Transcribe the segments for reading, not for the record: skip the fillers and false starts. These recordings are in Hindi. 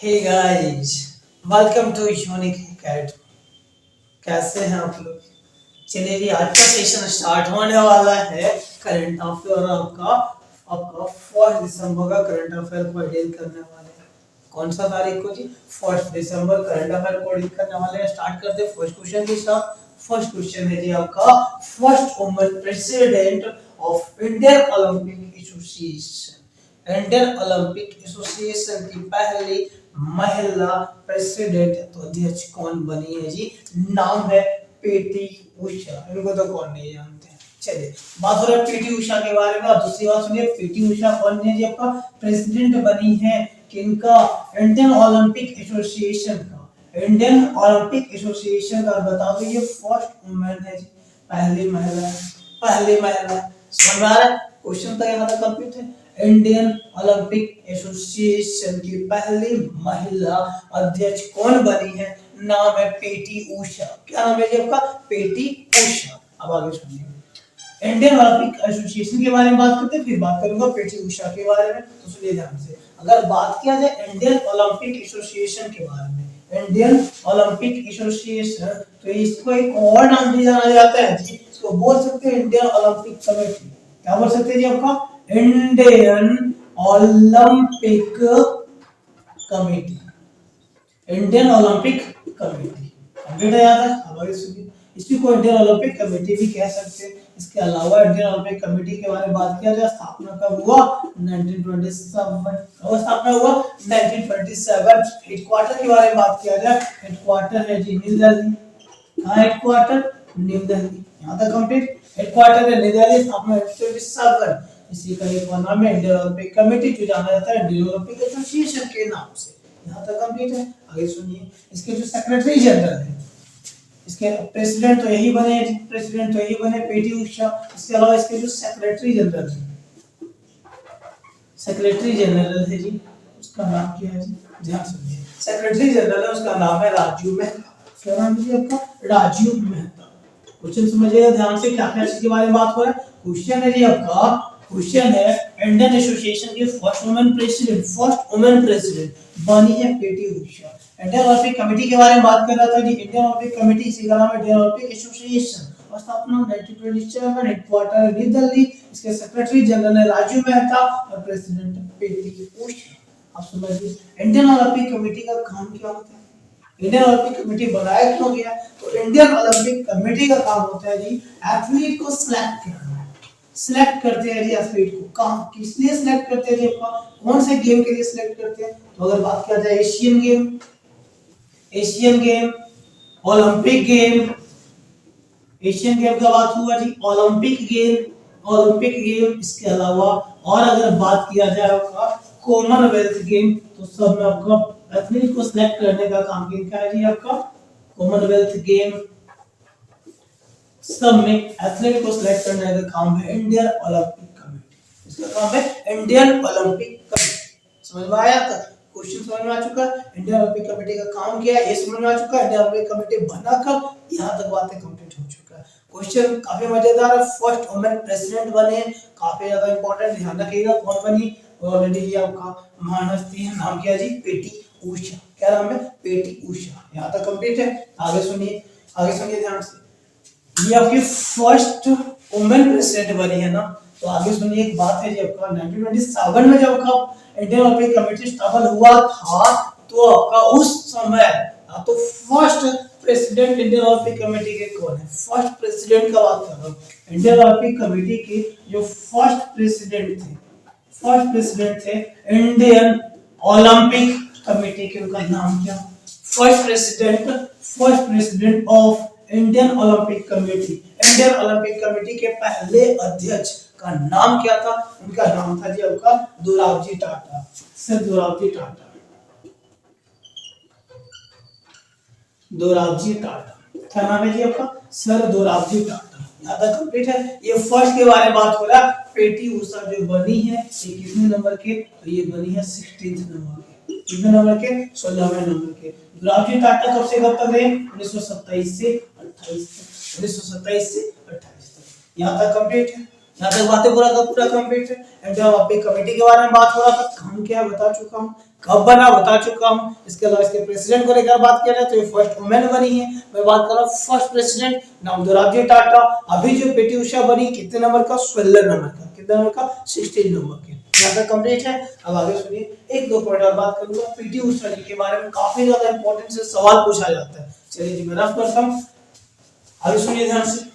Hey guys, welcome to Unacademy. कैसे हैं आप लोग? चलिए जी, आज का सेशन स्टार्ट होने वाला है। करंट अफेयर आपका आपका 1 दिसंबर का करंट अफेयर को डील करने वाले हैं। कौन सा तारीख को जी? 1 दिसंबर करंट अफेयर को डील करने वाले हैं। स्टार्ट करते हैं फर्स्ट क्वेश्चन के साथ। फर्स्ट क्वेश्चन है जी आपका, first woman president of Indian Olympic association. Indian Olympic association की पहली महिला प्रेसिडेंट तो अध्यक्ष कौन बनी है जी? नाम है पीटी उषा। इनको तो कौन नहीं जानते। चलिए, बात हो रहा है पीटी उषा के बारे में। अब दूसरी बात सुनिए, पीटी उषा कौन है जी? आपका प्रेसिडेंट बनी है किनका? इंडियन ओलंपिक एसोसिएशन का। इंडियन ओलंपिक एसोसिएशन का बता दो, ये फर्स्ट वुमेन है जी, पहली महिला है। पहली महिला है। समझ में आ रहा है? क्वेश्चन तो यहाँ तक कंप्लीट है। इंडियन ओलंपिक एसोसिएशन की पहली महिला अध्यक्ष कौन बनी है? नाम है पीटी उषा। क्या नाम है जी आपका? पीटी उषा। अब आगे सुनिए, इंडियन ओलंपिक एसोसिएशन के बारे में बात करते हैं, फिर बात करूंगा पीटी उषा के बारे में। तो सुनिए ध्यान से, अगर बात किया जाए इंडियन ओलंपिक एसोसिएशन के बारे में, इंडियन ओलंपिक एसोसिएशन, तो इसको एक और नाम भी जाना जाता है जी। इसको बोल सकते हैं इंडियन ओलंपिक कमेटी। क्या बोल सकते हैं जी आपका? Indian Olympic committee. Indian Olympic committee complete है याद है? अब आगे सुनिए, इसी को इंडियन ओलंपिक कमेटी भी कह सकते हैं। इसके अलावा इंडियन ओलंपिक कमेटी के बारे में बात किया जाए, स्थापना कब हुआ? 1927। कब स्थापना हुआ? 1927। हेडक्वार्टर के बारे में बात किया जाए, हेडक्वार्टर है जी न्यू दिल्ली। कहाँ हेडक्वार्टर? न्यू दिल्ली। यहाँ तक कंप्लीट। हेडक्वार्टर है न्यू दिल्ली, स्थापना 1927। इसी का एक और नाम है इंडियन ओलंपिक कमेटी, जो जाना जाता है इंडियन ओलंपिक एसोसिएशन के नाम से। यहाँ तक कंप्लीट है। आगे सुनिए, इसके जो सेक्रेटरी जनरल है, इसके प्रेसिडेंट तो यही बने, प्रेसिडेंट तो यही बने पीटी उषा। इसके अलावा इसके जो सेक्रेटरी जनरल है, सेक्रेटरी जनरल है जी, उसका नाम क्या है जी? ध्यान सुनिए, सेक्रेटरी जनरल है, उसका नाम है राजीव मेहता। क्या नाम है जी आपका? राजीव मेहता। क्वेश्चन समझिएगा ध्यान से, क्या क्या चीज के बारे में बात हो रहा है। क्वेश्चन है जी आपका, क्वेश्चन है इंडियन एसोसिएशन की फर्स्ट वुमेन प्रेसिडेंट बनी है PT Usha. Indian Olympic committee के बारे में बात कर रहा था जी। इंडियन ओलंपिक कमेटी, इसी का नाम है इंडियन ओलंपिक एसोसिएशन, और स्थापना 1927, हेडक्वार्टर न्यू दिल्ली। इसके सेक्रेटरी जनरल है राजीव मेहता और प्रेसिडेंट पीटी उषा। आप समझिए, इंडियन ओलंपिक कमेटी का काम क्या होता है? इंडियन ओलंपिक कमेटी बनाया क्यों गया? तो इंडियन ओलंपिक कमेटी का काम होता है जी एथलीट को सिलेक्ट करना। सिलेक्ट करते हैं जी एथलीट को। कहां, किस लिए सिलेक्ट करते हैं जी? कौन से गेम के लिए सिलेक्ट करते हैं? तो अगर बात किया जाए Asian game, Olympic game, Asian game का बात हुआ जी, ओलंपिक गेम, इसके अलावा और अगर बात किया जाए आपका कॉमनवेल्थ गेम, तो सब में आपका एथलीट को सिलेक्ट करने का काम किनका है जी? आपका कॉमनवेल्थ गेम, सब में एथलीट को सिलेक्ट करने का काम है इंडियन ओलंपिक कमेटी। इसका काम है इंडियन ओलंपिक कमेटी। समझ में आया? था क्वेश्चन समझ में आ चुका है। इंडियन ओलंपिक कमेटी का काम क्या है ये समझ में आ चुका है। इंडियन ओलंपिक कमेटी बना कब, यहाँ तक बातें कंप्लीट हो चुका है। क्वेश्चन काफी मजेदार है। फर्स्ट वुमेन प्रेसिडेंट बने, काफी ज्यादा इंपॉर्टेंट, ध्यान रखिएगा कौन बनी। ऑलरेडी ये आपका महान हस्ती है, नाम क्या है जी? पीटी उषा। क्या नाम है? पीटी उषा। यहाँ तक कंप्लीट है। आगे सुनिए ध्यान से, ये आपकी फर्स्ट वुमेन प्रेसिडेंट बनी है ना। तो आगे सुनिए, एक बात है जी आपका 1927 में जब आपका इंडियन ओलंपिक कमेटी स्थापन हुआ था, तो आपका उस समय तो first president Indian Olympic committee के कौन है? फर्स्ट प्रेसिडेंट का बात कर रहा हूं। इंडियन ओलंपिक कमेटी के जो फर्स्ट प्रेसिडेंट थे इंडियन ओलंपिक कमेटी के, उनका नाम क्या? First president of Indian Olympic committee, Indian Olympic committee के पहले अध्यक्ष का नाम क्या था? उनका नाम था जी आपका दोराबजी टाटा, सर दोराबजी टाटा। क्या नाम है जी आपका? सर दोराबजी टाटा। यहाँ तक कंप्लीट है। ये फर्स्ट के बारे में बात हो रहा है। पीटी उषा जो बनी है, ये कितने नंबर के? तो ये बनी है 16th नंबर के। कितने नंबर के? 16वें नंबर के। दोराबजी टाटा कब से कब तक रहे? 1927 से 28 तक। 1927 से 28 तक। यहाँ तक कंप्लीट है। यहाँ तक बातें पूरा कंप्लीट है। इंडियन ओलंपिक कमेटी के बारे में बात हो रहा था, काम क्या है बता चुका हूँ। कब बना बता चुका हूँ। इसके अलावा इसके प्रेसिडेंट को लेकर बात किया जाए तो ये फर्स्ट वुमेन बनी है। मैं बात कर रहा हूँ फर्स्ट प्रेसिडेंट नामदुराबजी टाटा। अभी जो पीटी उषा बनी कितने नंबर का, 16 नंबर का, कितने नंबर का, 16 नंबर के। यहाँ तक कंप्लीट है। अब आगे सुनिए, एक दो पॉइंट और बात करूंगा पीटी उषा जी के बारे में, काफी ज्यादा इंपॉर्टेंट से सवाल पूछा जाता है। चलिए जी मैं रफ करता हूँ, आगे सुनिए ध्यान से।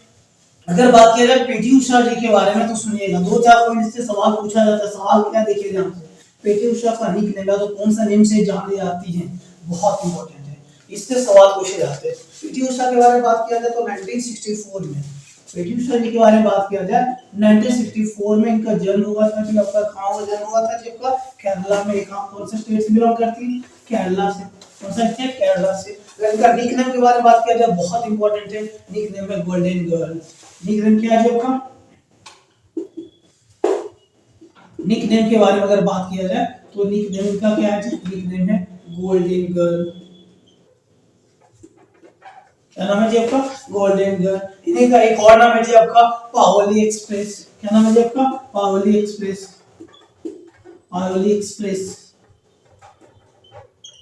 अगर बात किया जाए पीटी उषा जी के बारे में तो सुनिएगा, दो चार पॉइंट से सवाल पूछा जाता है। सवाल क्या, देखिए ध्यान से। पीटी उषा का निक नेम है तो कौन सा नेम से जानी जाती है, बहुत इंपॉर्टेंट है, इससे सवाल पूछे जाते हैं। पीटी उषा के बारे में बात किया जाए तो 1964 में, पीटी उषा जी के बारे में बात किया जाए 1964 में इनका जन्म हुआ था जी। आपका कहाँ जन्म हुआ था जी, आपका केरला में। कौन से स्टेट से बिलोंग करती है, केरला से। कौन सा स्टेट, केरला से। इनका निक नेम के बारे में बात किया जाए, बहुत इंपॉर्टेंट है, निक नेम है गोल्डन गर्ल। निक नेम क्या है आपका, निक नेम के बारे में अगर बात किया जाए तो निक नेम का क्या है, निक नेम है गोल्डन गर्ल। क्या नाम है जी आपका, गोल्डन गर्ल। इन्हीं का एक और नाम है जी आपका पाओली एक्सप्रेस। क्या नाम है जी आपका, पाओली एक्सप्रेस। पाओली एक्सप्रेस,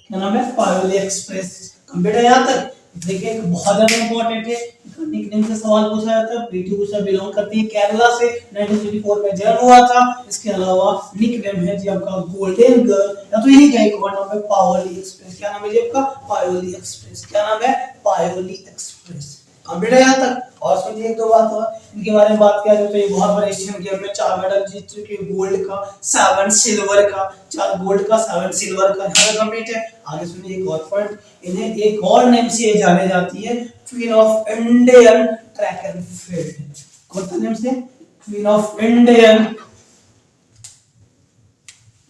क्या नाम है, पाओली एक्सप्रेस। कंप्लीट है यहाँ तक। देखिए बहुत ज्यादा इंपॉर्टेंट है, निकनेम से सवाल पूछा जाता है। पीटी उषा बिलोंग करती है केरला से, 1964 में जन्म हुआ था। इसके अलावा निकनेम है जी आपका गोल्डन गर्ल, या तो यही का एक और नाम है पायोली एक्सप्रेस। क्या नाम है जी आपका, पायोली एक्सप्रेस। क्या नाम है, पायोली एक्सप्रेस। कंप्लीट है यहाँ तक। और सुनिए एक दो बात और इनके बारे में बात किया जाए तो ये बहुत बड़े एशियन गेम में 4 मेडल जीत चुके, गोल्ड का, 7 सिल्वर का, 4 गोल्ड का, 7 सिल्वर का। यहाँ कंप्लीट है। आगे सुनिए एक और पॉइंट, इन्हें एक और नेम से जाने जाती है, queen of Indian track and field. कौन सा नेम से, queen of Indian,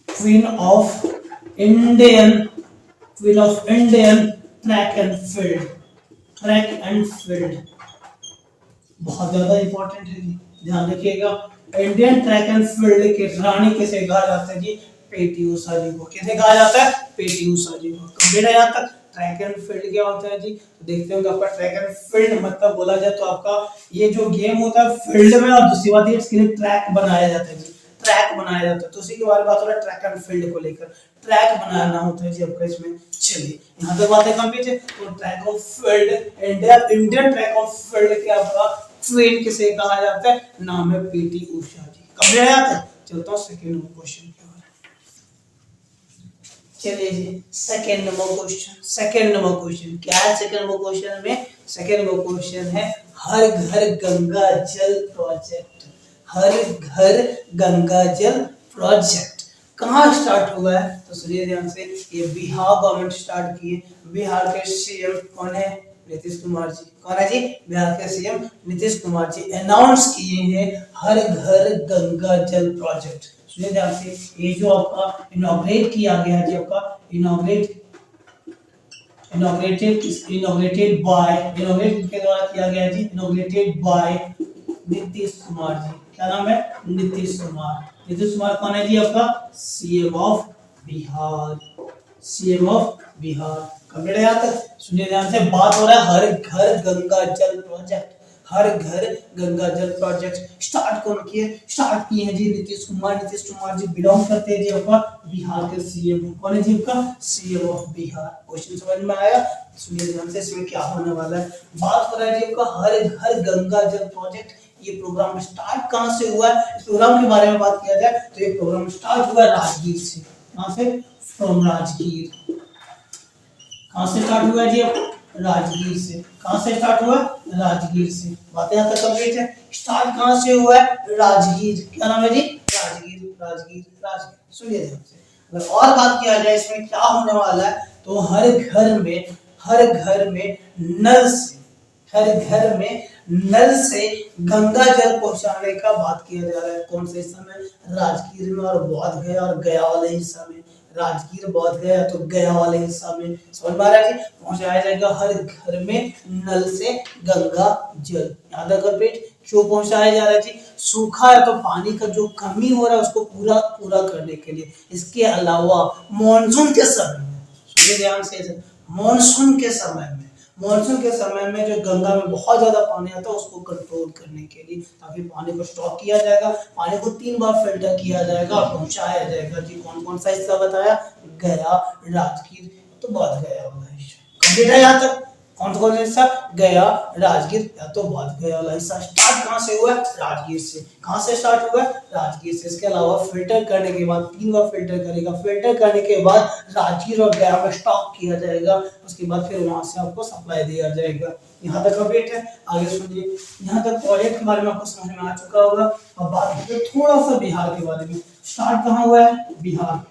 queen of Indian, queen of Indian track and field. Track and field बहुत ज्यादा इंपॉर्टेंट है जी, ध्यान रखिएगा। इंडियन ट्रैक एंड फील्ड के रानी किसे कहा जाता है जी, पीटी उषा जी को। किसे कहा जाता है, पीटी उषा जी को। कंप्लीट है यहाँ तक। ट्रैक एंड फील्ड क्या होता है जी, तो देखते होंगे आपका ट्रैक एंड फील्ड मतलब बोला जाए तो आपका ये जो गेम होता है फील्ड में, और दूसरी बात है इसके लिए ट्रैक बनाया जाता है जी, ट्रैक बनाया जाता है। तो उसी के बारे में बात हो रहा है, ट्रैक एंड फील्ड को लेकर ट्रैक बनाना होता है जी आपका इसमें। चलिए यहाँ तक बातें कंप्लीट है। तो track of field, Indian track of field के आपका क्वीन किसे कहा जाता है, नाम है पीटी उषा जी। कंप्लीट है यहाँ तक। चलता हूँ सेकंड क्वेश्चन की ओर। चलिए जी second number question. Second number question क्या है, सेकंड नंबर क्वेश्चन में, सेकंड नंबर क्वेश्चन है हर घर गंगा जल प्रोजेक्ट। हर घर गंगा जल प्रोजेक्ट कहाँ स्टार्ट हुआ है, तो सुनिए ध्यान से। ये बिहार गवर्नमेंट स्टार्ट किए। बिहार के सीएम कौन है, नीतीश कुमार जी। कौन है जी, बिहार के सीएम नीतीश कुमार जी अनाउंस किए हैं हर घर गंगा जल प्रोजेक्ट। सुनिए ध्यान से, ये जो आपका इनॉग्रेट किया गया है जी, आपका इनॉग्रेटेड के द्वारा किया गया जी, इनॉग्रेटेड बाय नीतीश कुमार जी। क्या नाम है, नीतीश कुमार। नीतीश कुमार कौन है जी, आपका CM of Bihar. CM of Bihar. Complete है यहाँ तक। सुनिए ध्यान से, बात हो रहा है हर घर गंगा जल प्रोजेक्ट। हर घर गंगा जल प्रोजेक्ट स्टार्ट कौन किए, स्टार्ट किए हैं जी नीतीश कुमार। नीतीश कुमार जी बिलोंग करते हैं जी आपका बिहार के सीएम। कौन है जी आपका, सीएम ऑफ बिहार। क्वेश्चन समझ में आया। सुनिए ध्यान से, इसमें क्या होने वाला है। बात हो रहा है जी आपका हर घर गंगा जल प्रोजेक्ट। ये प्रोग्राम स्टार्ट कहां से हुआ है, इस प्रोग्राम के बारे में बात किया जाए तो ये प्रोग्राम स्टार्ट हुआ राजगीर से। कहां से, फ्रॉम राजगीर। कहां से स्टार्ट हुआ है जी, राजगीर से। कहां से स्टार्ट हुआ, राजगीर से। बातें यहां तक कंप्लीट है। स्टार्ट कहां से हुआ है, राजगीर। क्या नाम है जी, राजगीर, राजगीर, राजगीर। सुनिए ध्यान से, अगर और बात किया जाए इसमें क्या होने वाला है, तो हर घर में नल से, हर घर में नल से गंगा जल पहुंचाने का बात किया जा रहा है। कौन से हिस्सा में, राजगीर में और बोध गया और गया वाले हिस्सा में। राजगीर बोध गया तो गया वाले हिस्सा में। समझ में आ रहा है जी, पहुंचाया जाएगा हर घर में नल से गंगा जल। याद है कंप्लीट। क्यों पहुंचाया जा रहा है जी, सूखा है तो पानी का जो कमी हो रहा है उसको पूरा करने के लिए। इसके अलावा मॉनसून के समय में, सुनिए ध्यान से, मॉनसून के समय में मानसून के समय में जो गंगा में बहुत ज्यादा पानी आता है उसको कंट्रोल करने के लिए, ताकि पानी को स्टॉक किया जाएगा, पानी को 3 बार फिल्टर किया जाएगा और पहुंचाया जाएगा जी। कौन कौन सा हिस्सा बताया? गया, राजगीर, तो बात गया वाला हिस्सा कंप्लीट है यहाँ तक। कौन सा कौन सा हिस्सा? गया, राजगीर, या तो बात गया वाला हिस्सा। स्टार्ट कहाँ से हुआ? राजगीर से। कहाँ से स्टार्ट हुआ? राजगीर से। इसके अलावा फिल्टर करने के बाद 3 बार फिल्टर करेगा, फिल्टर करने के बाद राजगीर और गया में स्टॉक किया जाएगा, उसके बाद फिर वहां से आपको सप्लाई दिया जाएगा। यहाँ तक कंप्लीट है। आगे सुनिए, यहाँ तक प्रोजेक्ट के बारे में आपको समझ में आ चुका होगा। अब बात करते हैं थोड़ा सा बिहार के बारे में। स्टार्ट कहाँ हुआ है? बिहार।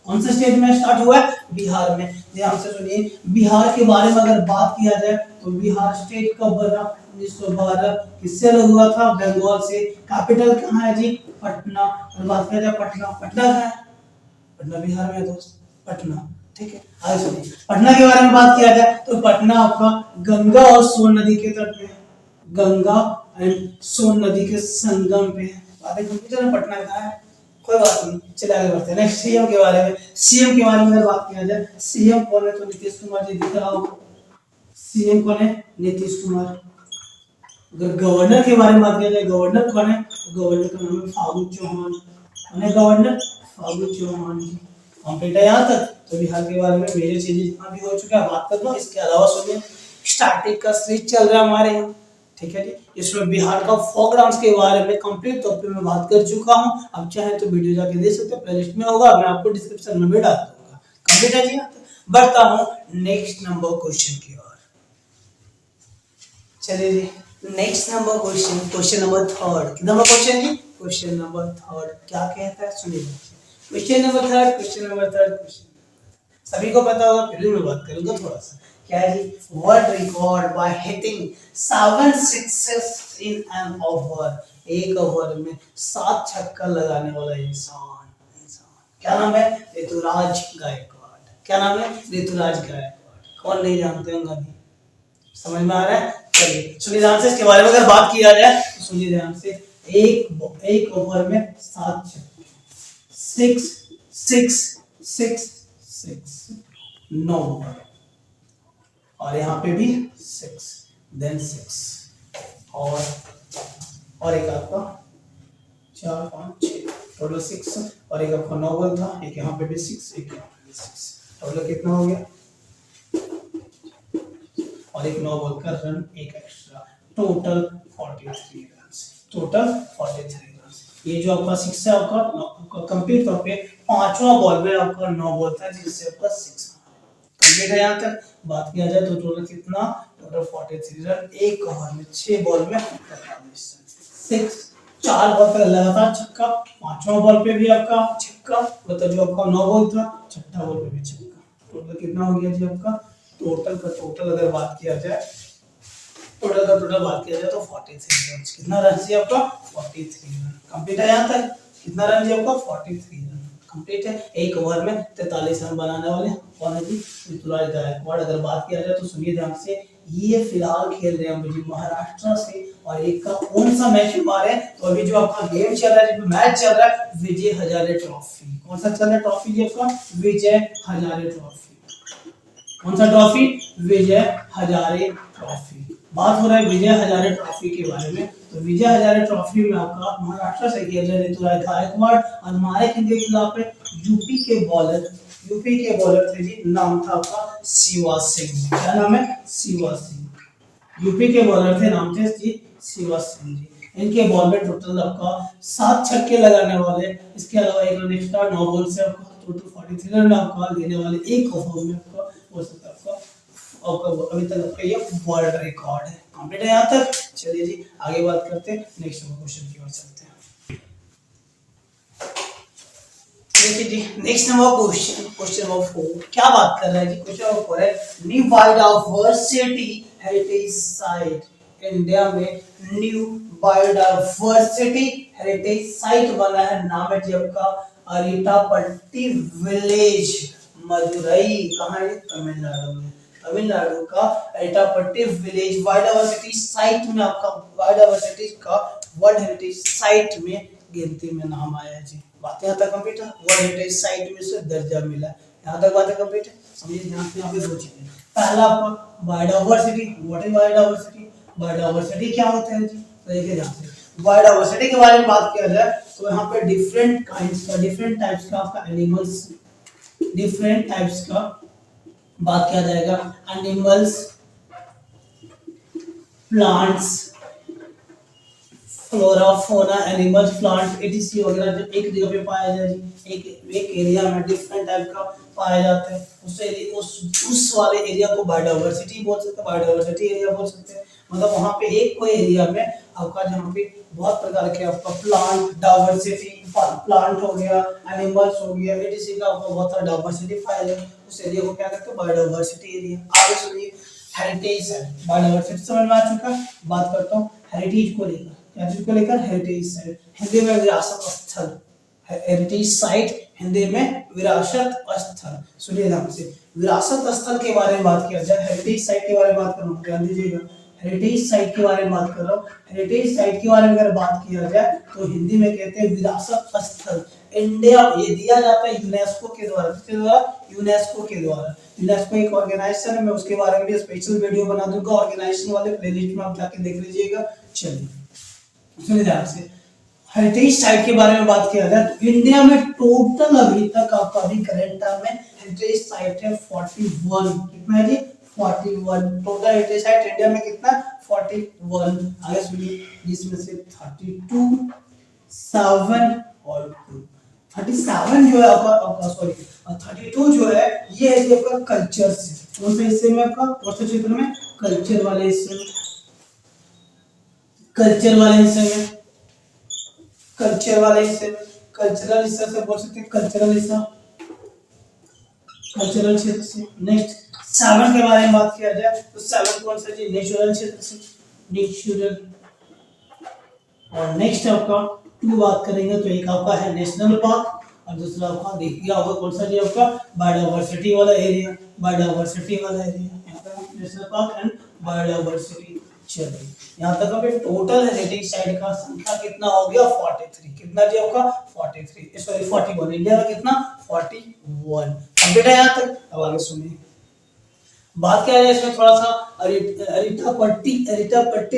कौन से स्टेट में स्टार्ट हुआ है? बिहार में। ध्यान से सुनिए, बिहार के बारे में अगर बात किया जाए तो बिहार स्टेट कब बना? 1912। किससे अलग हुआ था? बंगाल से। कैपिटल कहाँ है जी? पटना। और बात किया जाए पटना, पटना कहाँ है? पटना बिहार में है दोस्त, पटना। ठीक है, आगे सुनिए, पटना के बारे में बात किया जाए तो पटना आपका गंगा और सोन नदी के तट पे है, गंगा एंड सोन नदी के संगम पे है। बातें कंप्यूटर में पटना कहाँ है? कोई बात नहीं, चलिए आगे बढ़ते हैं। नेक्स्ट सीएम के बारे में। सीएम के बारे में अगर बात किया जाए, सीएम कौन है? तो नीतीश कुमार जी दिख रहा हो। सीएम कौन है? नीतीश कुमार। अगर गवर्नर के बारे में बात किया जाए, गवर्नर कौन है? गवर्नर का नाम है फागू चौहान। कौन है गवर्नर? फागू चौहान जी। कंप्लीट है यहाँ तक। तो बिहार के बारे में मेजर चीजें जितना भी हो चुका है बात कर दो। इसके अलावा सुनिए, स्टैटिक का सीरीज चल रहा है हमारे यहाँ, ठीक है जी। इसमें बिहार का फोक डांस के बारे में कंप्लीट तौर पे मैं बात कर चुका हूँ। अब चाहे तो वीडियो जाके देख सकते हो, प्लेलिस्ट में होगा, मैं आपको डिस्क्रिप्शन में भी डाल दूंगा। कंप्लीट है जी। बढ़ता हूँ नेक्स्ट नंबर क्वेश्चन की ओर। चलिए जी, next number question, question number third. कितना नंबर क्वेश्चन जी? Question number third. क्या कहता है सुनिए, question number third, question number third question सभी को पता होगा, फिर भी मैं बात करूंगा थोड़ा सा। क्या है जी? World record by hitting 7 sixes in an over. एक ओवर में 7 छक्का लगाने वाला इंसान, क्या नाम है? ऋतुराज गायकवाड़। क्या नाम है? ऋतुराज गायकवाड़। कौन नहीं जानते होंगे? समझ में आ रहा है? चलिए सुनिए ध्यान से, इसके बारे में अगर बात किया जाए तो सुनिए ध्यान से। एक ओवर में 7 छक्के, 6 6 6 9, और यहाँ पे भी 6 देन 6 और एक आपका 4 5 6 टोटल 6, और एक आपका 9 बॉल था, एक यहाँ पे भी 6, एक यहाँ पे भी 6, टोटल कितना हो गया? और एक 9 बॉल का रन, एक extra, total 43 run. Total 43 run. ये जो आपका 6 है आपका कंप्लीट तौर पे 5वां बॉल में आपका 9 बॉल था, जिससे आपका 6 कंप्लीट है। यहाँ तक बात किया जाए तो टोटल कितना? Total 43 run. एक ओवर में 6 बॉल में 6, 4 बॉल पे लगातार छक्का, 5वां बॉल पे भी आपका छक्का, मतलब जो आपका 9 बॉल था, 6ठा बॉल पे भी छक्का। टोटल कितना हो गया जी आपका? टोटल का टोटल अगर बात किया जाए, टोटल का टोटल बात किया जाए तो 43 रन। कितना रन जी आपका? 43 रन। कंप्लीट है यहाँ तक। कितना रन जी आपका? 43 रन कंप्लीट है। एक ओवर में 43 रन बनाने वाले कौन है जी? ऋतुराज गायकवाड़। अगर बात किया जाए तो सुनिए ध्यान से, ये फिलहाल खेल रहे हैं जी महाराष्ट्र से, और एक का कौन सा मैच में मारे? तो अभी जो आपका गेम चल रहा है, मैच चल रहा है, विजय हजारे ट्रॉफी। कौन सा चल रहा है ट्रॉफी जी आपका? विजय हजारे ट्रॉफी। कौन सा ट्रॉफी? विजय हजारे ट्रॉफी। बात हो रहा है विजय हजारे ट्रॉफी के बारे में। तो विजय हजारे ट्रॉफी में आपका महाराष्ट्र से खेल रहे ऋतुराज गायकवाड़, और हमारे किनके खिलाफ है? यूपी के बॉलर थे जी, नाम था आपका शिवा सिंह। क्या नाम है? शिवा सिंह। यूपी के बॉलर थे, नाम थे जी शिवा सिंह जी। इनके बॉल में टोटल आपका 7 छक्के लगाने वाले, इसके अलावा एक रन एक्स्ट्रा, 9 बॉल से आपका टोटल 43 रन आपका लेने वाले एक ओवर में आपका हो सकता है आपका अभी तक आपका ये वर्ल्ड रिकॉर्ड है। कंप्लीट है यहाँ तक। चलिए जी आगे बात करते हैं, नेक्स्ट क्वेश्चन की ओर चलते हैं। देखिए जी next number question, question number 4 क्या बात कर रहा है जी? क्वेश्चन नंबर 4 है, new biodiversity heritage site. India में न्यू बायोडायवर्सिटी हेरिटेज साइट बना है, नाम है जी आपका अरिटापट्टी विलेज, मदुरई। कहाँ है? तमिलनाडु में। तमिलनाडु का अरिटापट्टी विलेज बायोडायवर्सिटी साइट में आपका बायोडायवर्सिटी का वर्ल्ड हेरिटेज साइट में गिनती में नाम आया जी। बातें यहाँ तक कंप्लीट है। वर्ल्ड हेरिटेज साइट में से दर्जा मिला। यहाँ तक बातें कंप्लीट है। समझिए ध्यान से, यहाँ पे 2 चीजें, पहला आपका biodiversity. What is biodiversity? Biodiversity क्या होता है जी? तो देखिए ध्यान से, बायोडाइवर्सिटी के बारे में बात किया जाए तो यहाँ पे डिफरेंट काइंड्स का, डिफरेंट टाइप्स का आपका एनिमल्स, डिफरेंट टाइप्स का बात किया जाएगा। एनिमल्स, प्लांट्स, फ्लोरा, फोना, एनिमल्स, प्लांट, एटीसी वगैरह जो एक जगह पे पाया जाए जी, एक एरिया में डिफरेंट टाइप का पाया जाता है, उस वाले एरिया को बायोडाइवर्सिटी बोल सकते हैं, बायोडाइवर्सिटी एरिया बोल सकते हैं। मतलब वहां पे एक कोई एरिया में आपका जहाँ पे बहुत प्रकार के आपका प्लांट डाइवर्सिटी, प्लांट हो गया, एनिमल्स हो गया, एटीसी का आपका बहुत सारा डाइवर्सिटी पाया जाए, उस एरिया को क्या कहते हैं? Biodiversity area. आगे सुनिए, हेरिटेज साइट। बायोडाइवर्सिटी समझ में आ चुका है। बात करता हूँ हेरिटेज को लेकर, क्या चीज को लेकर? हेरिटेज साइट, हिंदी में विरासत स्थल। हेरिटेज साइट हिंदी में विरासत स्थल। सुनिए ध्यान से, विरासत स्थल के बारे में बात किया जाए, हेरिटेज साइट के बारे में बात कर रहा हूँ, ध्यान दीजिएगा। हेरिटेज साइट के बारे में बात कर रहा हूँ। हेरिटेज साइट के बारे में अगर बात किया जाए तो हिंदी में कहते हैं विरासत स्थल। इंडिया ये दिया जाता है यूनेस्को के द्वारा, किसके द्वारा? यूनेस्को के द्वारा। यूनेस्को एक ऑर्गेनाइजेशन है, मैं उसके बारे में भी स्पेशल वीडियो बना दूंगा, ऑर्गेनाइजेशन वाले प्लेलिस्ट में आप जाके देख लीजिएगा। चलिए सुनिए ध्यान से, हेरिटेज साइट के बारे में बात किया जाए तो इंडिया में टोटल अभी तक आपका अभी करंट टर्म में हेरिटेज साइट है 41। कितना है जी? 41 टोटल हेरिटेज साइट इंडिया में कितना? 41। आगे सुनिए, जिसमें से 32, 7 और 2, 37 जो है आपका सॉरी 32 जो है ये है जी आपका कल्चर से। कौन से हिस्से में? आपका कौन से क्षेत्र में? कल्चर वाले हिस्से में, कल्चर वाले हिस्से में, कल्चर वाले हिस्से में, कल्चरल हिस्सा से बोल सकते हैं, कल्चरल हिस्सा, कल्चरल क्षेत्र से। नेक्स्ट 7 के बारे में बात किया जाए तो 7 कौन सा जी? नेचुरल क्षेत्र से, नेचुरल। और नेक्स्ट आपका 2 बात करेंगे तो एक आपका है नेशनल पार्क और दूसरा आपका देखिए होगा कौन सा जी? आपका बायोडाइवर्सिटी वाला एरिया, बायोडाइवर्सिटी वाला एरिया, यहाँ पे नेशनल पार्क एंड बायोडाइवर्सिटी। चलिए यहाँ तक अभी टोटल हेरिटेज साइट का संख्या कितना हो गया? 43। कितना जी आपका? 43 सॉरी 41। इंडिया में कितना? 41 कंप्लीट है यहाँ तक। अब आगे सुनिए, बात क्या है इसमें थोड़ा सा अरिटापट्टी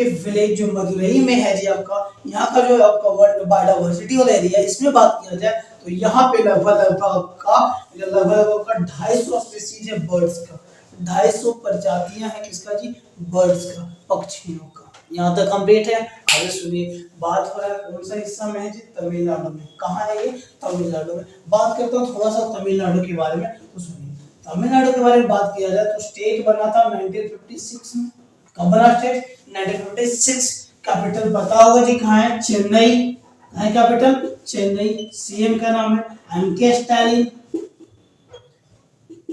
विलेज जो मदुरई में है जी आपका, यहाँ का जो आपका वर्ल्ड बायोडाइवर्सिटी वाला एरिया, इसमें बात किया जाए तो यहाँ पे लगभग आपका 250 स्पीसीज है बर्ड्स का, 250 प्रजातियां हैं किसका जी? बर्ड्स का, पक्षियों का। यहाँ तक कंप्लीट है। आगे सुनिए, बात हो रहा है कौन सा हिस्सा में है जी? तमिलनाडु में। कहाँ है ये? तमिलनाडु में। बात करता हूँ थोड़ा सा तमिलनाडु के बारे में, तो सुनिए तमिलनाडु के बारे में बात किया जाए तो स्टेट बना था 1956 में। कब बना स्टेट? 1956। कैपिटल पता होगा जी कहाँ है? चेन्नई है कैपिटल, चेन्नई। सीएम का नाम है MK Stalin,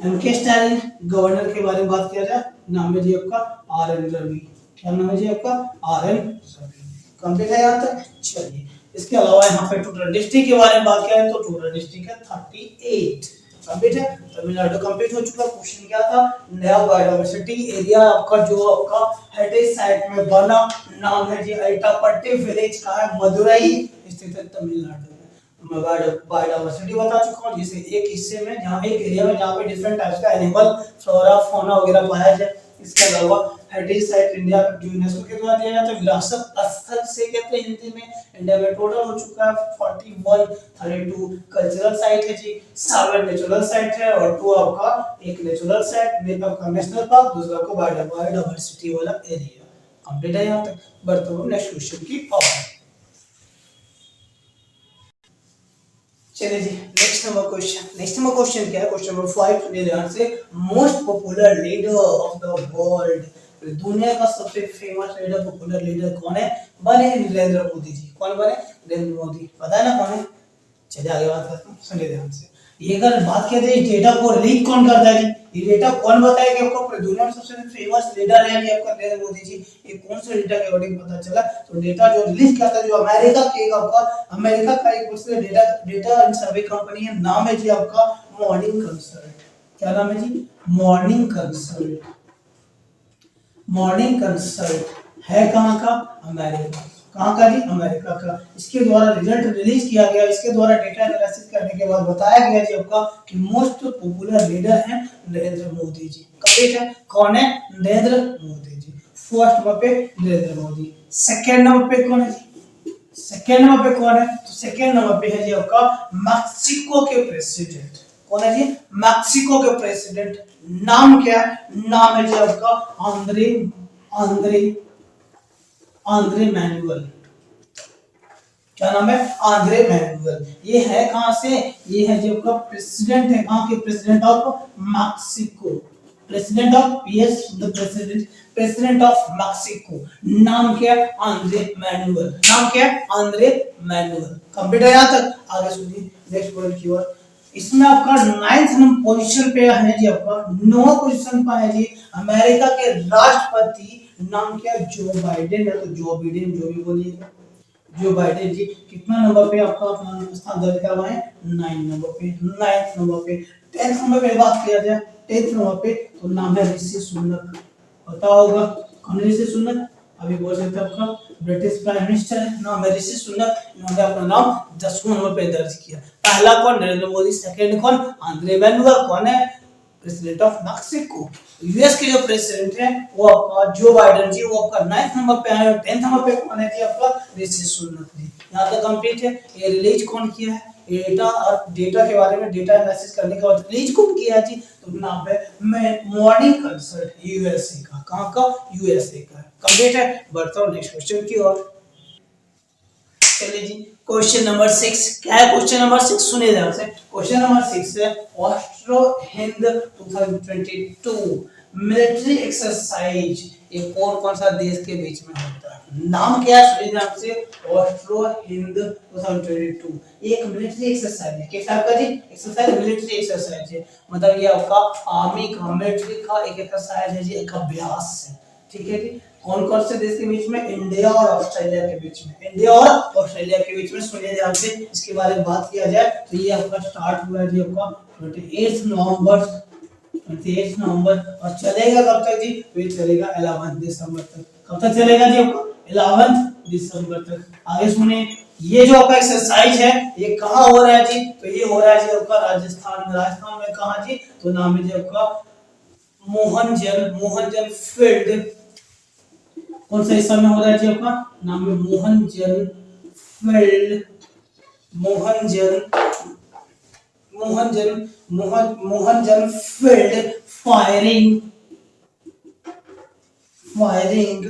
MK Stalin. Governor के बारे में बात किया जाए, नाम है जी आपका आरएन रवि। क्या नाम है जी आपका? आरएन रवि। कंप्लीट है यहाँ तक। चलिए इसके अलावा यहाँ पे टोटल डिस्ट्रिक्ट के बारे में बात किया है तो टोटल डिस्ट्रिक्ट है 38। कंप्लीट है। तमिलनाडु कंप्लीट हो चुका। क्वेश्चन क्या था? नया बायोडाइवर्सिटी एरिया आपका जो आपका हेरिटेज साइट में बना, नाम है जी अरिटापट्टी विलेज का है, मदुरई स्थित है तमिलनाडु में। मैं बायोडाइवर्सिटी बता चुका हूँ, जिसे एक हिस्से में जहाँ एक एरिया में जहाँ पे डिफरेंट टाइप्स का एनिमल, फ्लोरा, फौना वगैरह पाया जाए। इसके अलावा हेरिटेज साइट इंडिया जो यूनेस्को के द्वारा दिया जाता है विरासत स्थल से कहते हैं हिंदी में। इंडिया में टोटल हो चुका है 41, 32 कल्चरल साइट है जी, 7 नेचुरल साइट है और 2 आपका एक नेचुरल साइट में आपका नेशनल पार्क, दूसरा को बायोडाइवर्सिटी वाला एरिया। कंप्लीट है यहाँ तक। बढ़ते हुए नेक्स्ट क्वेश्चन की ओर। चलिए जी नेक्स्ट नंबर क्वेश्चन क्या है? क्वेश्चन नंबर 5 सुनिए ध्यान से। Most popular leader of the world, दुनिया का सबसे फेमस लीडर, पॉपुलर लीडर कौन है? बने नरेंद्र मोदी जी। कौन बने? नरेंद्र मोदी। पता है ना कौन है? चलिए आगे बात करते हैं, सुनिए ध्यान से। ये अगर बात किया जाए डेटा को रिलीज कौन करता है जी? ये डेटा कौन बताया कि आपको दुनिया में सबसे फेमस लीडर है ये आपका नरेंद्र मोदी जी? ये कौन से डेटा के अकॉर्डिंग पता चला? तो डेटा जो रिलीज करता है जो अमेरिका के आपका, अमेरिका का एक उससे डेटा एंड सर्वे कंपनी है, नाम है जी आपका मॉर्निंग कंसल्ट। क्या नाम है जी? Morning consult. मॉर्निंग कंसल्ट है कहाँ का? अमेरिका। कहाँ का जी, अमेरिका का। इसके द्वारा रिजल्ट रिलीज किया गया, इसके द्वारा डेटा एनालिसिस करने के बाद बताया गया जी आपका कि मोस्ट पॉपुलर लीडर हैं नरेंद्र मोदी जी। कंप्लीट है, कौन है, नरेंद्र मोदी जी। फर्स्ट नंबर पे नरेंद्र मोदी। सेकंड नंबर पे कौन है जी, सेकंड नंबर पे कौन है, तो सेकंड नंबर पे है जी आपका मैक्सिको के प्रेसिडेंट। कौन है जी, मैक्सिको के प्रेसिडेंट। नाम क्या है, नाम है जी आपका आंद्रे आंद्रे आंद्रे मैनुअल। क्या नाम है, आंद्रे मैनुअल। ये है कहां से, ये है जो आपका प्रेसिडेंट है, कहां के, president of Mexico. President of, yes the president, president of Mexico. नाम क्या है, आंद्रे मैनुअल। नाम क्या है, आंद्रे मैनुअल। कंप्लीट है यहां तक, आगे सुनिए नेक्स्ट पॉइंट की ओर। इसमें आपका 9th नंबर पोजीशन पे है जी आपका, 9 पोजीशन पर है जी अमेरिका के राष्ट्रपति। नाम क्या है, जो बाइडेन है, तो जो बाइडेन जो भी बोलिएगा, जो बाइडेन जी। कितना नंबर पे आपका अपना स्थान दर्ज करवाए, 9 नंबर पे, 9th नंबर पे। 10th नंबर पे बात किया जाए, 10th नंबर पे तो नाम है ऋषि सुनक। पता होगा कौन है ऋषि सुनक, अभी बोल सकते हैं आपका ब्रिटिश प्राइम मिनिस्टर है, नाम है ऋषि सुनक। इन्होंने अपना नाम 10वें नंबर पे दर्ज किया। पहला कौन, नरेंद्र मोदी। सेकंड कौन, आंद्रे मैनुअल। कौन है, प्रेसिडेंट ऑफ मैक्सिको। यूएस के जो प्रेसिडेंट है वो आपका जो बाइडेन जी, वो आपका 9th नंबर पे है। 10th नंबर पे कौन है जी आपका, ऋषि सुनक जी। यहाँ तक कंप्लीट है। ये रिलीज कौन किया है, डेटा और डेटा के बारे में डेटा एनालिसिस करने के बाद रिलीज कौन किया जी, तो नाम है मॉर्निंग कंसल्ट, यूएसए का। कहाँ का, यूएसए का। कंप्लीट है, बढ़ता हूँ नेक्स्ट क्वेश्चन की ओर। चलिए जी, क्वेश्चन नंबर 6 क्या है, क्वेश्चन नंबर 6 सुनिए ध्यान से। क्वेश्चन नंबर 6 है ऑस्ट्रो हिंद 2022 मिलिट्री एक्सरसाइज ये कौन कौन सा देश के बीच में होता है। नाम क्या है, सुनिए ध्यान से। ऑस्ट्रो हिंद 2022 एक मिलिट्री एक्सरसाइज है। किस टाइप का जी, एक्सरसाइज, मिलिट्री एक्सरसाइज है। मतलब ये आपका आर्मी का, मिलिट्री का एक एक्सरसाइज है जी, एक अभ्यास है। ठीक है जी। कौन कौन से देश के बीच में, इंडिया और ऑस्ट्रेलिया के बीच में, इंडिया और ऑस्ट्रेलिया के बीच में। सुनिए ध्यान से, इसके बारे में बात किया जाए तो ये आपका स्टार्ट हुआ है जी आपका 28 नवंबर, 28 नवंबर और चलेगा कब तक जी, तो ये चलेगा 11 दिसंबर तक। कब तक चलेगा जी आपका, 11 दिसंबर तक। आगे सुनिए, ये जो आपका एक्सरसाइज है ये कहाँ हो रहा है जी, तो ये हो रहा है जी आपका राजस्थान में। राजस्थान में कहाँ जी, तो नाम है जी आपका मोहनजन फील्ड। कौन सा हिस्सा में हो रहा है जी आपका, नाम है Mahajan field, Mahajan Mahajan Mahajan field firing firing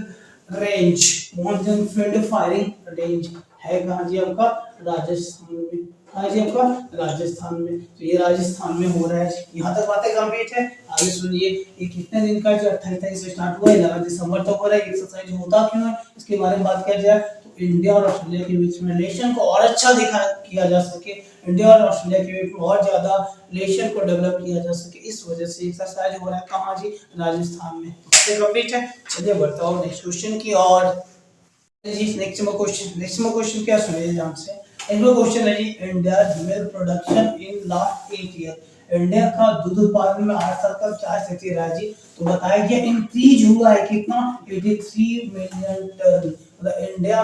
range. Mahajan field firing range है कहाँ जी आपका, राजस्थान में। कहाँ जी आपका, राजस्थान में। तो ये राजस्थान में हो रहा है। यहाँ तक बातें कंप्लीट है। आगे सुनिए, ये कितने दिन का, जो 28 तारीख से स्टार्ट हुआ है 11 दिसंबर तक हो रहा है। एक्सरसाइज होता क्यों है, इसके बारे में बात किया जाए तो इंडिया और ऑस्ट्रेलिया के बीच में रिलेशन को और अच्छा किया जा सके, इंडिया और ऑस्ट्रेलिया के बीच में और ज्यादा रिलेशन को डेवलप किया जा सके, इस वजह से एक्सरसाइज हो रहा है। कहाँ जी, राजस्थान में। कंप्लीट है। चलिए बढ़ता हूँ नेक्स्ट क्वेश्चन की और। नेक्स्ट क्वेश्चन क्या, सुनिए ध्यान से। क्वेश्चन है जी, India milk production in last 8 year. India का दूध उत्पादन में 8 साल का क्या स्थिति रहा जी, तो बताया गया इंक्रीज हुआ है कितना, 83 मिलियन टन। मतलब इंडिया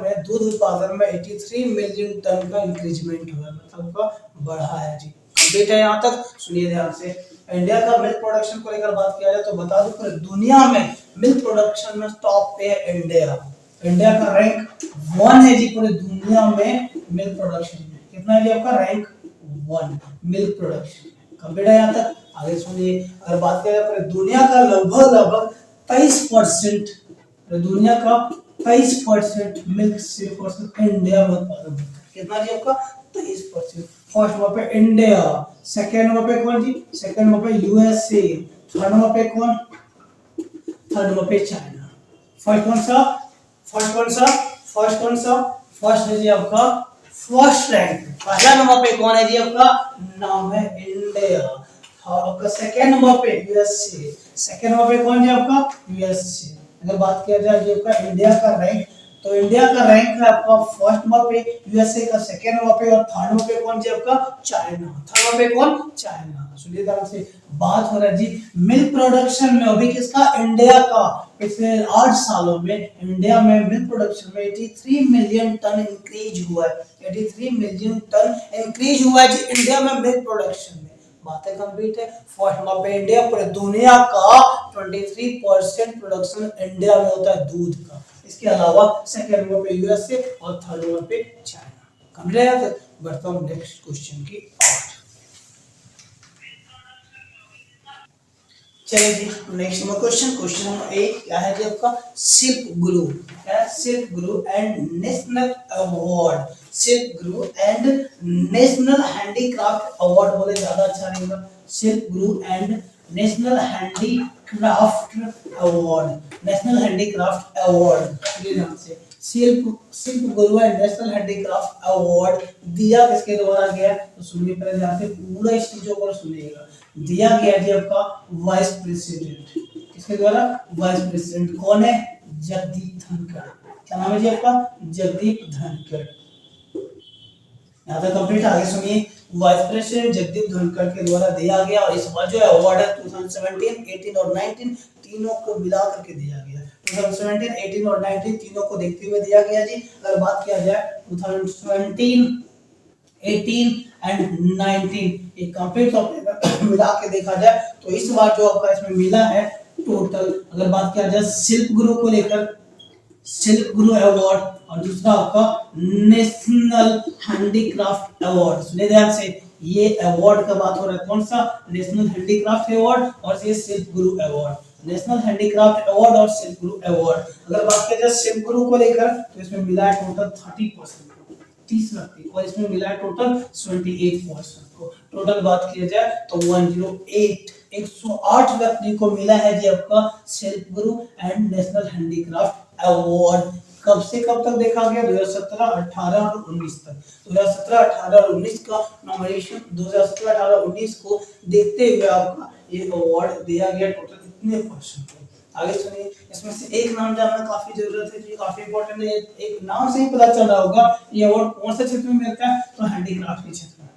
में दूध उत्पादन में 83 मिलियन टन का इंक्रीजमेंट हुआ है, मतलब का बढ़ा है जी। कंप्लीट है यहाँ तक, सुनिए ध्यान से। इंडिया का मिल्क प्रोडक्शन को लेकर बात किया जाए तो बता दो पूरे दुनिया में मिल्क प्रोडक्शन में टॉप पे है इंडिया। इंडिया का रैंक 1 है जी पूरे दुनिया में मिल्क प्रोडक्शन में। कितना है जी आपका, रैंक 1 मिल्क प्रोडक्शन। कंप्लीट है यहाँ तक। आगे सुनिए, अगर बात करें पूरे दुनिया का लगभग 23%, दुनिया का 23% मिल्क सिर्फ इंडिया में उत्पादन होता है। कितना जी आपका, 23%। फर्स्ट नंबर पे इंडिया, सेकंड नंबर पे कौन जी, सेकंड नंबर पे यूएसए, थर्ड नंबर पे कौन, थर्ड नंबर पे चाइना। फर्स्ट कौन सा, फर्स्ट है जी आपका, फर्स्ट रैंक पहला नंबर पे कौन है जी आपका, नाम है इंडिया। और आपका सेकंड नंबर पे यूएसए, सेकंड नंबर पे कौन जी आपका, यूएसए। अगर बात किया जाए जी आपका इंडिया का रैंक, तो इंडिया का रैंक है आपका फर्स्ट नंबर पे, यूएसए का सेकंड नंबर पे और थर्ड नंबर पे कौन जी आपका, चाइना। थर्ड नंबर पे कौन, चाइना। सुनिए ध्यान से, बात हो रहा है जी मिल्क प्रोडक्शन में अभी किसका, इंडिया का। पिछले 8 सालों में इंडिया में मिल्क प्रोडक्शन में 83 मिलियन टन इंक्रीज हुआ है। 83 मिलियन टन इंक्रीज हुआ है जी इंडिया में मिल्क प्रोडक्शन में। बातें कंप्लीट है। फर्स्ट नंबर पे इंडिया, पूरे दुनिया का 23% प्रोडक्शन इंडिया में होता है दूध का। इसके अलावा सेकंड नंबर पे यूएसए और थर्ड नंबर पे चाइना। कंप्लीट है। तो बढ़ता हूँ नेक्स्ट क्वेश्चन की ओर। चलिए जी नेक्स्ट नंबर क्वेश्चन नंबर 1 क्या है जी आपका, शिल्प गुरु। क्या है? शिल्प गुरु एंड नेशनल अवार्ड। शिल्प गुरु एंड नेशनल हैंडीक्राफ्ट अवार्ड बोले ज्यादा अच्छा रहेगा। शिल्प गुरु and national handicraft award. National handicraft award ये नाम से शिल्प शिल्प गुरु एंड नेशनल हैंडीक्राफ्ट अवार्ड दिया किसके द्वारा गया, तो सुनिए पहले ध्यान से पूरा इस चीजों को सुनिएगा। दिया गया जी आपका वाइस प्रेसिडेंट। किसके द्वारा? Vice president. कौन है? जगदीप धनखड़। क्या नाम है जी आपका? जगदीप धनखड़। यहाँ तक कंप्लीट। आगे सुनिए। वाइस प्रेसिडेंट जगदीप धनखड़ के द्वारा दिया गया, और इस बार जो अवार्ड है 2017, 18 और 19 तीनों को मिला करके दिया गया। 2017, 18 और 19 तीनों को देखते हुए दिया गया जी। अगर बात किया जाए 2017, 18 एंड 19 एक कंप्लीट टॉपिक मिला के देखा जाए तो इस बार जो आपका इसमें मिला है टोटल, अगर बात किया जाए शिल्प गुरु को लेकर, शिल्प गुरु अवार्ड, और दूसरा आपका नेशनल हैंडीक्राफ्ट अवार्ड। सुनिए ध्यान से, ये अवार्ड का बात हो रहा है। कौन सा? नेशनल हैंडीक्राफ्ट अवार्ड और ये शिल्प गुरु अवार्ड। नेशनल हैंडीक्राफ्ट अवार्ड और शिल्प गुरु अवार्ड। अगर बात किया जाए शिल्प गुरु को लेकर तो इसमें मिला है टोटल 30%, 30 व्यक्ति, और इसमें मिला है टोटल 28% को। टोटल बात किया जाए तो 108 व्यक्ति को मिला है जी आपका शिल्प गुरु एंड नेशनल हैंडीक्राफ्ट अवार्ड। कब से कब तक देखा गया? 2017, 18 और 19 तक। 2017, 18 और 19 का नॉमिनेशन 2017, 18 और 19 को देखते हुए आपका ये अवार्ड दिया गया टोटल इतने पर्सन को। आगे सुनिए। इसमें से एक नाम जानना काफी जरूरत है जी, काफी इंपॉर्टेंट है। एक नाम से ही पता चल रहा होगा ये अवार्ड कौन से क्षेत्र में मिलता है, तो हैंडीक्राफ्ट के क्षेत्र में।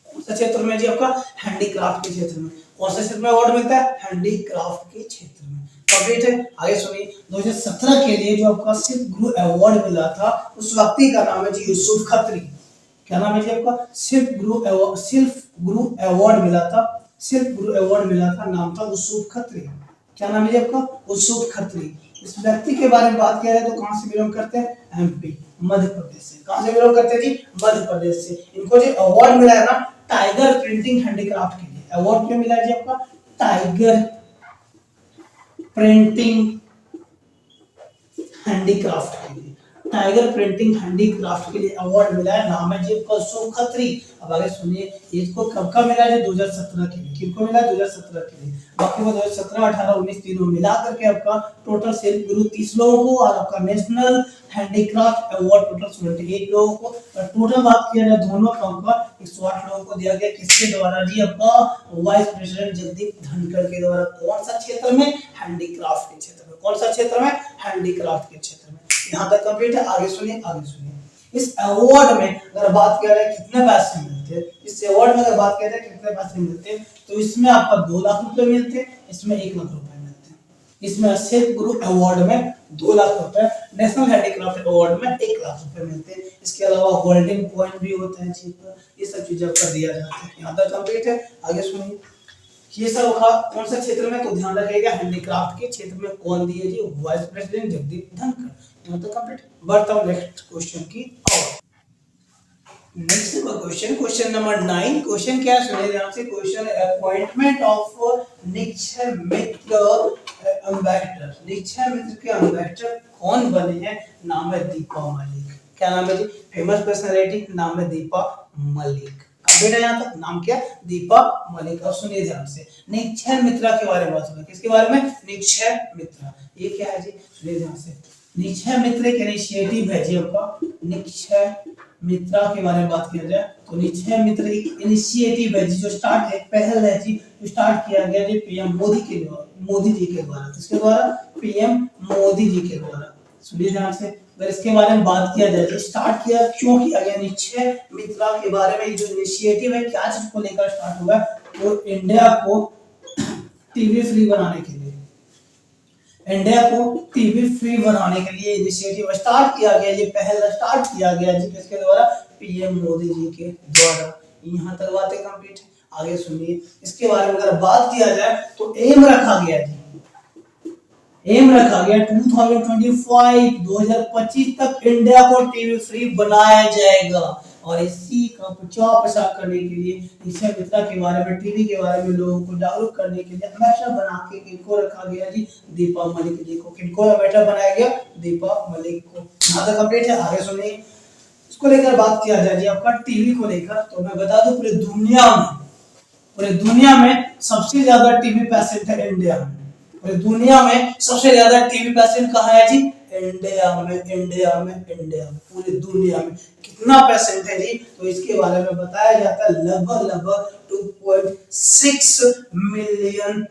कौन सा क्षेत्र में जी आपका? हैंडीक्राफ्ट के क्षेत्र में। कौन से क्षेत्र में अवार्ड मिलता है? हैंडीक्राफ्ट के क्षेत्र में। कंप्लीट है। आगे सुनिए। 2017 के लिए जो आपका शिल्प गुरु अवार्ड मिला था उस व्यक्ति का नाम है जी यूसुफ खत्री। क्या नाम है जी आपका? शिल्प गुरु अवार्ड मिला था। शिल्प गुरु अवार्ड मिला था, नाम था यूसुफ खत्री। क्या नाम है जी आपका? यूसुफ खत्री। इस व्यक्ति के बारे में बात किया जाए तो कहां से बिलोंग करते हैं? एमपी, मध्य प्रदेश से। कहां से बिलोंग करते हैं जी? मध्य प्रदेश से। इनको जो अवार्ड मिला है ना टाइगर प्रिंटिंग हैंडीक्राफ्ट के लिए। अवार्ड क्यों मिला है जी आपका? टाइगर प्रिंटिंग हैंडीक्राफ्ट के लिए। टाइगर प्रिंटिंग हैंडीक्राफ्ट के लिए अवार्ड मिला है, नाम है जी आपका यूसुफ खत्री। अब आगे सुनिए इसको कब का मिला है? 2017 के लिए। किनको मिला? 2017 के लिए। बाकी वो 2017, 18, 19 तीनों मिला करके आपका टोटल शिल्प गुरु 30 लोगों को और आपका नेशनल हैंडीक्राफ्ट अवार्ड टोटल 78 लोगों को। और टोटल बात किया जाए दोनों काम का 108 लोगों को दिया गया। किसके द्वारा जी? आपका वाइस प्रेसिडेंट जगदीप धनखड़ के द्वारा। कौन सा क्षेत्र में? हैंडीक्राफ्ट के क्षेत्र में। कौन सा क्षेत्र में? हैंडीक्राफ्ट के क्षेत्र में। यहाँ तक कंप्लीट है। आगे सुनिए, आगे सुनिए। इस अवार्ड में अगर बात किया जाए कितने पैसे मिलते हैं, इस अवार्ड में अगर बात किया जाए कितने पैसे मिलते हैं, तो इसमें आपका 2 लाख रुपए मिलते हैं, इसमें 1 लाख रुपए मिलते हैं। इसमें शिल्प गुरु अवार्ड में 2 लाख रुपए, नेशनल हैंडीक्राफ्ट अवार्ड में 1 लाख रुपए मिलते हैं। इसके अलावा गोल्डन कॉइन भी होता है जी, ये सब चीजें आपका दिया जाता है। यहाँ तक कंप्लीट है। आगे सुनिए। ये सब कौन सा क्षेत्र में, तो ध्यान रखिएगा हैंडीक्राफ्ट के क्षेत्र में कौन दिए जी? Vice president Jagdeep Dhankhar. यहाँ तक कंप्लीट। बढ़ता हूँ नेक्स्ट क्वेश्चन की ओर। Next question number 9। क्वेश्चन क्या है? सुनिए ध्यान से। Question appointment of Nikshay Mitra ambassador. Nikshay Mitra के एम्बेसडर कौन बने हैं? नाम है दीपा मलिक। क्या नाम है जी? फेमस पर्सनालिटी, नाम है दीपा मलिक। बेटा यहाँ तक नाम क्या? दीपा मलिक। और सुनिए ध्यान से, निक्षय मित्रा के बारे में बात होगा। किसके बारे में? निक्षय मित्रा। ये क्या है जी? सुनिए ध्यान से। निक्षय मित्र एक इनिशिएटिव है जी आपका। निक्षय मित्रा के बारे में बात किया जाए तो निक्षय मित्र एक इनिशिएटिव है जी, जो स्टार्ट एक पहल है जी, जो स्टार्ट किया गया जी पीएम मोदी के द्वारा। मोदी जी के द्वारा। किसके द्वारा? पीएम मोदी जी के द्वारा। सुनिए ध्यान से। अगर इसके बारे में बात किया जाए, स्टार्ट किया क्यों किया गया निक्षय मित्रा के बारे में, जो इनिशिएटिव है क्या चीज को लेकर स्टार्ट हुआ, तो इंडिया को टीबी फ्री बनाने के लिए। इंडिया को टीवी फ्री बनाने के लिए इनिशिएटिव स्टार्ट किया गया, ये पहल स्टार्ट किया गया जी किसके द्वारा, पीएम मोदी जी के द्वारा। यहाँ तक बातें कंप्लीट है, आगे सुनिए। इसके बारे में अगर बात किया जाए तो एम रखा गया जी, एम रखा गया 2025 2025 तक इंडिया को टीवी फ्री बनाया जाएगा, और इसी का प्रचार प्रसार करने के लिए, इसे मित्रा के बारे में, टीवी के बारे में लोगों को जागरूक करने के लिए हमेशा बना के किनको रखा गया जी, दीपा मलिक जी को। किनको हमेशा बनाया गया, दीपा मलिक को। यहाँ तक कंप्लीट है, आगे सुनिए। इसको लेकर बात किया जाए जी आपका टीवी को लेकर, तो मैं बता दूं पूरे दुनिया में सबसे ज्यादा टीवी पेशेंट है इंडिया में। पूरी दुनिया में सबसे ज्यादा टीवी पेशेंट कहाँ है जी, इंडिया में, इंडिया में, इंडिया में। पूरी दुनिया में कितना पेशेंट है जी, तो इसके बारे में बताया जाता है लगभग 2.6 मिलियन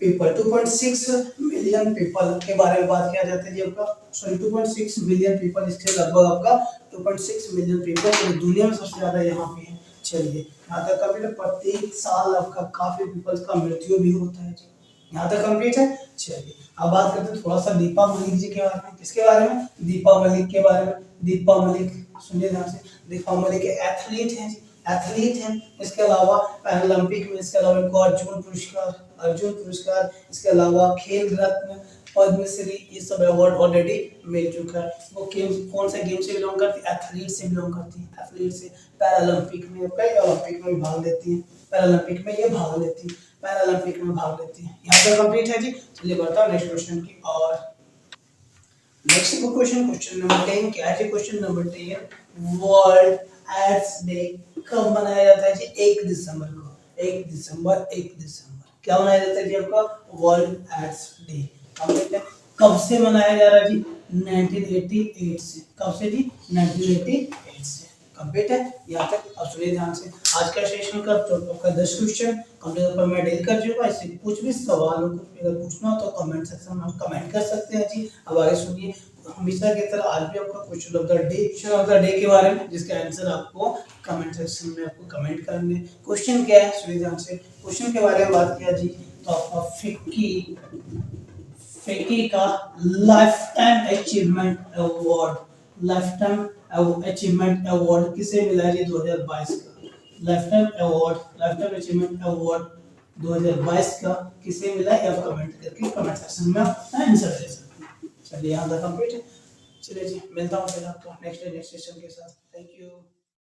पीपल, 2.6 मिलियन पीपल के बारे में बात किया जाता है जी आपका, सॉरी 2.6 मिलियन पीपल, इसके लगभग आपका 2.6 मिलियन पीपल पूरी दुनिया में सबसे ज्यादा यहाँ पे है। चलिए यहाँ तक कभी प्रत्येक साल आपका काफी पीपल्स का मृत्यु भी होता है जी। यहाँ तक कंप्लीट है। चलिए अब बात करते हैं थोड़ा सा दीपा मलिक जी के बारे में। किसके बारे में, दीपा मलिक के बारे में। दीपा मलिक सुनिए ध्यान से, दीपा मलिक एथलीट हैं, एथलीट हैं। इसके अलावा पैरालंपिक में, इसके अलावा इनको अर्जुन पुरस्कार, इसके अलावा खेल रत्न, पद्मश्री, ये सब अवार्ड ऑलरेडी मिल चुका है। वो कौन से गेम से बिलोंग करती है, एथलीट से बिलोंग करती है, एथलीट से। पैरालंपिक में, कई ओलंपिक में भाग लेती है, पैरालंपिक में ये भाग लेती है, पैरालंपिक में भाग लेती है। यहाँ पर कंप्लीट है जी। चलिए बढ़ता हूँ नेक्स्ट क्वेश्चन की और। नेक्स्ट क्वेश्चन नंबर 10 क्या है जी, question number 10, world AIDS day कब मनाया जाता है जी, 1 दिसंबर को। 1 दिसंबर क्या मनाया जाता है जी आपका, वर्ल्ड एड्स डे। कब से मनाया जा रहा है जी, 1988 से। कब से जी, 1988 से। कंप्लीट है यहाँ तक। अब सुनिए ध्यान से, आज का सेशन का आपका 10 क्वेश्चन कंप्लीट पर मैं डील कर चुका। इससे कुछ भी सवालों को अगर पूछना हो तो कमेंट सेक्शन में कमेंट कर सकते हैं जी। अब आगे सुनिए, हमेशा की तरह आज भी आपका क्वेश्चन ऑफ द डे के बारे में, जिसका आंसर आपको कमेंट सेक्शन में आपको कमेंट करने। क्वेश्चन क्या है, सुनिए ध्यान से। क्वेश्चन के बारे में बात किया जी तो आपका फिक्की का लाइफ टाइम अचीवमेंट अवार्ड किसे मिला है 2022 का। लाइफ टाइम अचीवमेंट अवार्ड 2022 का किसे मिला है, आप कमेंट करके कमेंट सेक्शन में आंसर दे सकते हैं। चलिए यहाँ तक कंप्लीट है। चलिए जी, मिलता हूँ फिर आपको नेक्स्ट सेशन के साथ। Thank you.